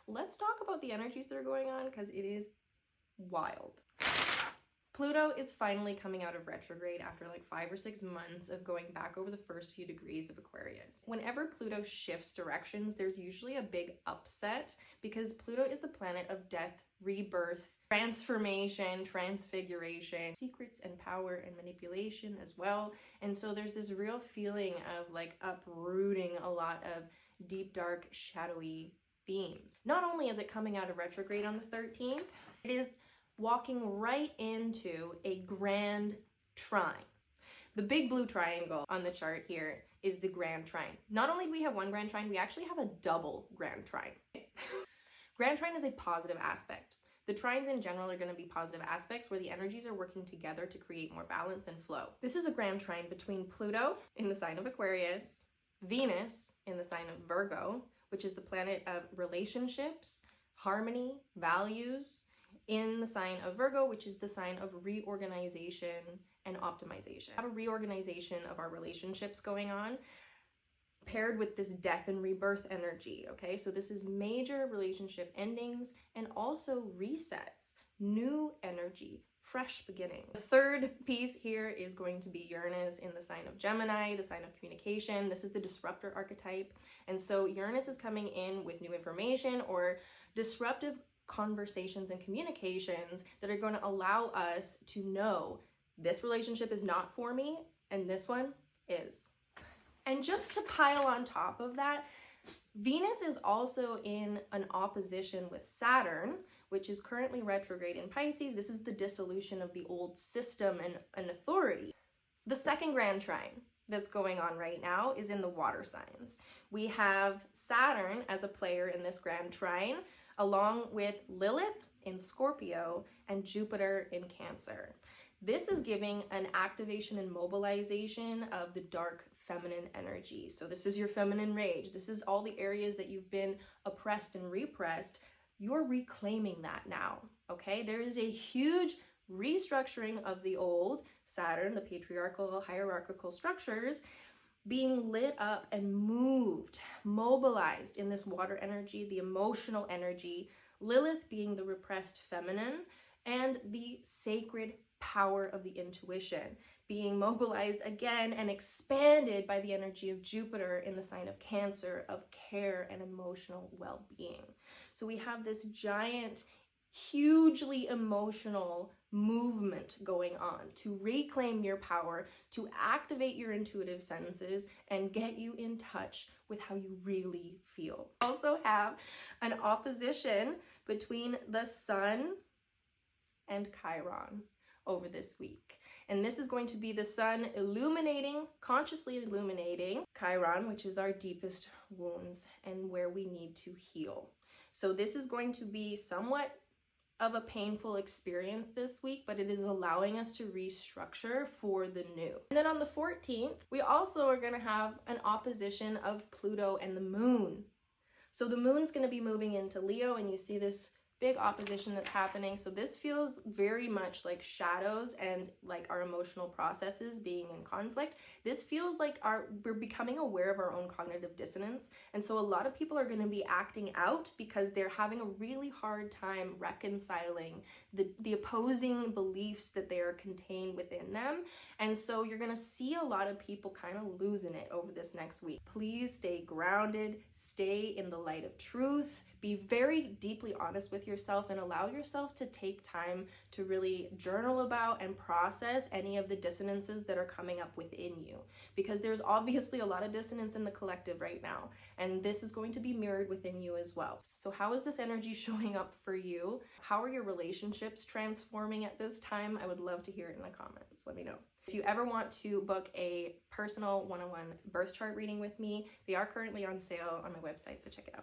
let's talk about the energies that are going on because it is wild. Pluto is finally coming out of retrograde after like 5 or 6 months of going back over the first few degrees of Aquarius. Whenever Pluto shifts directions, there's usually a big upset because Pluto is the planet of death, rebirth, transformation, transfiguration, secrets and power and manipulation as well. And so there's this real feeling of like uprooting a lot of deep, dark, shadowy themes. Not only is it coming out of retrograde on the 13th, it is walking right into a grand trine. The big blue triangle on the chart here is the grand trine. Not only do we have one grand trine, we actually have a double grand trine. Grand trine is a positive aspect. The trines in general are going to be positive aspects where the energies are working together to create more balance and flow. This is a grand trine between Pluto in the sign of Aquarius, Venus in the sign of Virgo, which is the planet of relationships, harmony, values, in the sign of Virgo, which is the sign of reorganization and optimization. We have a reorganization of our relationships going on, paired with this death and rebirth energy, okay? So this is major relationship endings and also resets, new energy, fresh beginning. The third piece here is going to be Uranus in the sign of Gemini, the sign of communication. This is the disruptor archetype. And so Uranus is coming in with new information or disruptive conversations and communications that are going to allow us to know this relationship is not for me and this one is. And just to pile on top of that, Venus is also in an opposition with Saturn, which is currently retrograde in Pisces. This is the dissolution of the old system and authority. The second grand trine that's going on right now is in the water signs. We have Saturn as a player in this grand trine, along with Lilith in Scorpio and Jupiter in Cancer. This is giving an activation and mobilization of the dark feminine energy. So this is your feminine rage. This is all the areas that you've been oppressed and repressed. You're reclaiming that now, okay? There is a huge restructuring of the old Saturn, the patriarchal, hierarchical structures, being lit up and moved, mobilized in this water energy, the emotional energy, Lilith being the repressed feminine, and the sacred power of the intuition being mobilized again and expanded by the energy of Jupiter in the sign of Cancer, of care and emotional well-being. So we have this giant, hugely emotional movement going on to reclaim your power, to activate your intuitive senses and get you in touch with how you really feel. Also have an opposition between the Sun and Chiron over this week. And this is going to be the Sun illuminating, consciously illuminating Chiron, which is our deepest wounds and where we need to heal. So this is going to be somewhat of a painful experience this week, but it is allowing us to restructure for the new. And then on the 14th, we also are going to have an opposition of Pluto and the moon. So the moon's going to be moving into Leo, and you see this big opposition that's happening. So this feels very much like shadows and like our emotional processes being in conflict. This feels like we're becoming aware of our own cognitive dissonance. And so a lot of people are going to be acting out because they're having a really hard time reconciling the opposing beliefs that they are contained within them. And so you're going to see a lot of people kind of losing it over this next week. Please stay grounded, stay in the light of truth, be very deeply honest with yourself and allow yourself to take time to really journal about and process any of the dissonances that are coming up within you. Because there's obviously a lot of dissonance in the collective right now, and this is going to be mirrored within you as well. So how is this energy showing up for you? How are your relationships transforming at this time? I would love to hear it in the comments. Let me know. If you ever want to book a personal one-on-one birth chart reading with me, they are currently on sale on my website, so check it out.